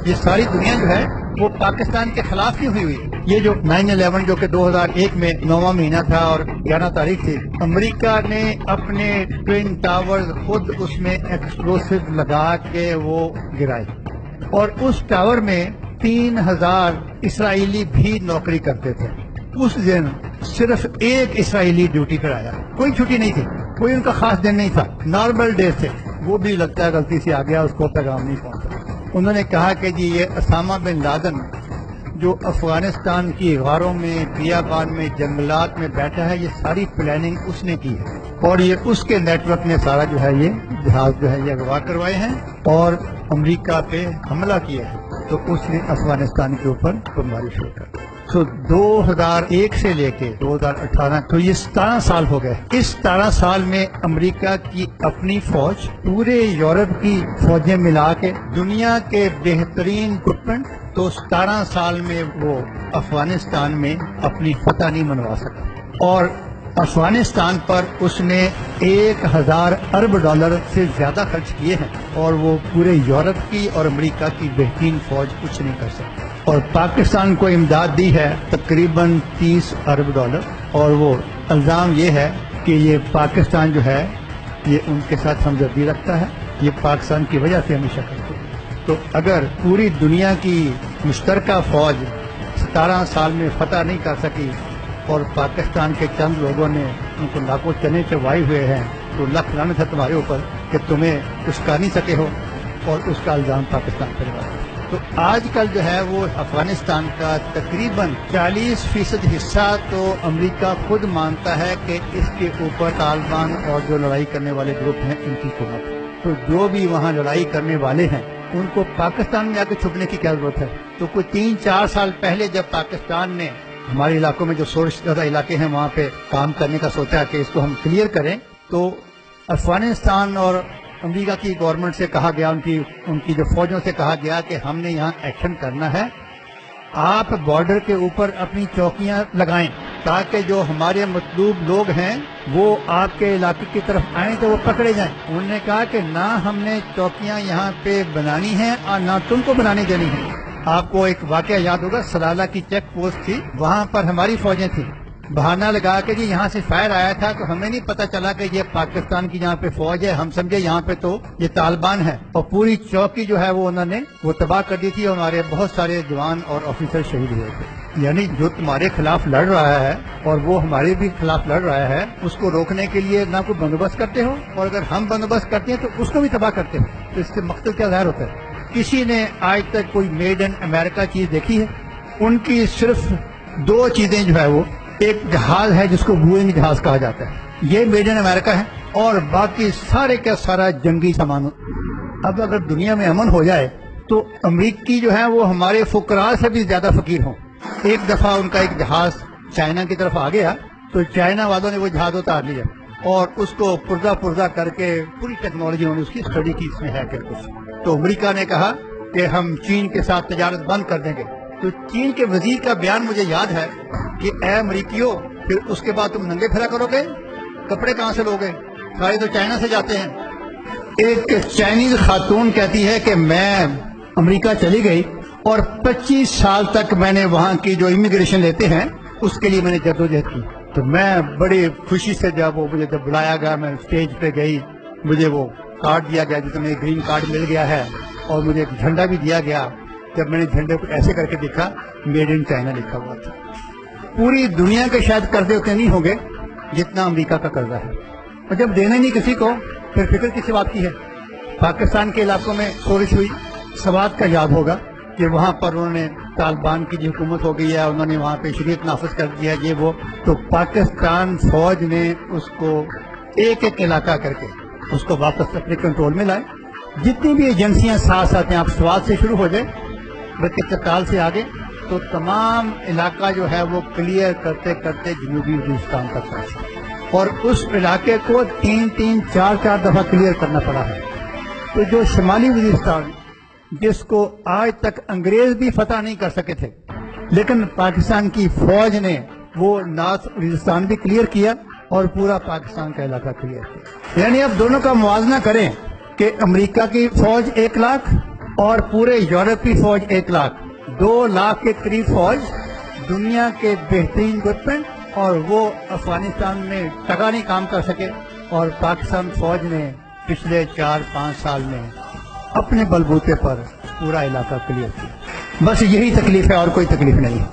یہ ساری دنیا جو ہے وہ پاکستان کے خلاف نہیں ہوئی ہوئی. یہ جو 9/11 جو کہ 2001 میں 9واں مہینہ تھا اور 11 تاریخ تھی، امریکہ نے اپنے ٹوین ٹاورز خود اس میں ایکسپلوسو لگا کے وہ گرائے، اور اس ٹاور میں 3000 اسرائیلی بھی نوکری کرتے تھے. اس دن صرف ایک اسرائیلی ڈیوٹی پر آیا، کوئی چھٹی نہیں تھی، کوئی ان کا خاص دن نہیں تھا، نارمل ڈے تھے. وہ بھی لگتا ہے غلطی سے آ گیا، اس کو پیغام نہیں پہنچا. انہوں نے کہا کہ جی یہ اسامہ بن لادن جو افغانستان کی غاروں میں، بیابان میں، جنگلات میں بیٹھا ہے، یہ ساری پلاننگ اس نے کی ہے، اور یہ اس کے نیٹ ورک نے سارا جو ہے یہ جہاز جو ہے یہ اغوا کروائے ہیں اور امریکہ پہ حملہ کیا ہے. تو اس نے افغانستان کے اوپر بمباری شروع کر دی. تو 2001 سے لے کے 2018 تو یہ 17 سال ہو گئے. اس 17 سال میں امریکہ کی اپنی فوج پورے یورپ کی فوجیں ملا کے دنیا کے بہترین اکوپمنٹ، تو 17 سال میں وہ افغانستان میں اپنی فتح نہیں منوا سکا. اور افغانستان پر اس نے 1000 ارب ڈالر سے زیادہ خرچ کیے ہیں، اور وہ پورے یورپ کی اور امریکہ کی بہترین فوج کچھ نہیں کر سکتی. اور پاکستان کو امداد دی ہے تقریباً 30 ارب ڈالر، اور وہ الزام یہ ہے کہ یہ پاکستان جو ہے یہ ان کے ساتھ ہمدردی رکھتا ہے، یہ پاکستان کی وجہ سے ہمیشہ کرتے ہیں. تو اگر پوری دنیا کی مشترکہ فوج 17 سال میں فتح نہیں کر سکی اور پاکستان کے چند لوگوں نے ان کو لاکھوں چنے چبائے ہوئے ہیں، تو لکھ لعنت ہے تمہارے اوپر کہ تمہیں کچھ کر نہیں سکے ہو، اور اس کا الزام پاکستان پر لگا. تو آج کل جو ہے وہ افغانستان کا تقریباً 40% حصہ تو امریکہ خود مانتا ہے کہ اس کے اوپر طالبان اور جو لڑائی کرنے والے گروپ ہیں ان کی حکومت ہے. تو جو بھی وہاں لڑائی کرنے والے ہیں ان کو پاکستان میں آ کے چھپنے کی کیا ضرورت ہے؟ تو کوئی 3-4 سال پہلے جب پاکستان نے ہمارے علاقوں میں جو سورس زیادہ علاقے ہیں وہاں پہ کام کرنے کا سوچا کہ اس کو ہم کلیئر کریں، تو افغانستان اور امریکہ کی گورنمنٹ سے کہا گیا، ان کی جو فوجوں سے کہا گیا کہ ہم نے یہاں ایکشن کرنا ہے، آپ بارڈر کے اوپر اپنی چوکیاں لگائیں تاکہ جو ہمارے مطلوب لوگ ہیں وہ آپ کے علاقے کی طرف آئیں تو وہ پکڑے جائیں. انہوں نے کہا کہ نہ ہم نے چوکیاں یہاں پہ بنانی ہیں اور نہ تم کو بنانی دینی ہے. آپ کو ایک واقعہ یاد ہوگا، سلالہ کی چیک پوسٹ تھی، وہاں پر ہماری فوجیں تھیں. بہانہ لگا کے جی یہاں سے فائر آیا تھا تو ہمیں نہیں پتا چلا کہ یہ پاکستان کی یہاں پہ فوج ہے، ہم سمجھے یہاں پہ تو یہ طالبان ہے، اور پوری چوکی جو ہے وہ انہوں نے وہ تباہ کر دی تھی، اور ہمارے بہت سارے جوان اور آفیسر شہید ہوئے تھے. یعنی جو تمہارے خلاف لڑ رہا ہے اور وہ ہمارے بھی خلاف لڑ رہا ہے، اس کو روکنے کے لیے نہ کوئی بندوبست کرتے ہو، اور اگر ہم بندوبست کرتے ہیں تو اس کو بھی تباہ کرتے ہو. تو اس سے مقصد کیا ظاہر ہوتا ہے؟ کسی نے آج تک کوئی میڈ ان امریکہ چیز دیکھی ہے؟ ان کی صرف 2 چیزیں جو ہے وہ، ایک جہاز ہے جس کو بوئنگ جہاز کہا جاتا ہے، یہ میڈ ان امریکہ ہے، اور باقی سارے کا سارا جنگی سامان. اب اگر دنیا میں امن ہو جائے تو امریکی جو ہے وہ ہمارے فقراء سے بھی زیادہ فقیر ہوں. ایک دفعہ ان کا ایک جہاز چائنا کی طرف آ گیا تو چائنا والوں نے وہ جہاز اتار لیا اور اس کو پرزہ کر کے پوری ٹیکنالوجی انہوں نے اس کی اسٹڈی کی، اس میں ہے کیا کچھ. تو امریکہ نے کہا کہ ہم چین کے ساتھ تجارت بند کر دیں گے. تو چین کے وزیر کا بیان مجھے یاد ہے کہ اے امریکیوں، پھر اس کے بعد تم ننگے پھرا کرو گے، کپڑے کہاں سے لوگے، سارے تو چائنا سے جاتے ہیں. ایک چائنیز خاتون کہتی ہے کہ میں امریکہ چلی گئی اور 25 سال تک میں نے وہاں کی جو امیگریشن لیتے ہیں اس کے لیے میں نے جدوجہد کی. تو میں بڑی خوشی سے مجھے جب بلایا گیا، میں اسٹیج پہ گئی، مجھے وہ کارڈ دیا گیا جس میں گرین کارڈ مل گیا ہے، اور مجھے ایک جھنڈا بھی دیا گیا. جب میں نے جھنڈے کو ایسے کر کے دیکھا، میڈ ان چائنا لکھا ہوا تھا. پوری دنیا کے شاید قرضے اتنے نہیں ہوں گے جتنا امریکہ کا قرضہ ہے، اور جب دینا نہیں کسی کو پھر فکر کسی بات کی ہے. پاکستان کے علاقوں میں سورش ہوئی، سوات کا یاد ہوگا کہ وہاں پر انہوں نے طالبان کی جو حکومت ہو گئی ہے، انہوں نے وہاں پہ شریعت نافذ کر دیا یہ وہ. تو پاکستان فوج نے اس کو ایک علاقہ کر کے اس کو واپس اپنے کنٹرول میں لائے. جتنی بھی ایجنسیاں ساتھ ہیں، آپ سوات سے شروع ہو جائے بلکہ چترال سے آگے، تو تمام علاقہ جو ہے وہ کلیئر کرتے کرتے جنوبی وزیرستان تک پہنچا، اور اس علاقے کو 3-4 دفعہ کلیئر کرنا پڑا ہے. تو جو شمالی وزیرستان جس کو آج تک انگریز بھی فتح نہیں کر سکے تھے، لیکن پاکستان کی فوج نے وہ نارتھ وزیرستان بھی کلیئر کیا اور پورا پاکستان کا علاقہ کلیئر کیا. یعنی اب دونوں کا موازنہ کریں کہ امریکہ کی فوج 1 لاکھ اور پورے یورپی فوج 1 لاکھ، 2 لاکھ کے قریب فوج، دنیا کے بہترین اکوپمنٹ، اور وہ افغانستان میں ٹکا نہیں کام کر سکے، اور پاکستان فوج نے پچھلے 4-5 سال میں اپنے بلبوتے پر پورا علاقہ کلیئر کیا۔ بس یہی تکلیف ہے اور کوئی تکلیف نہیں۔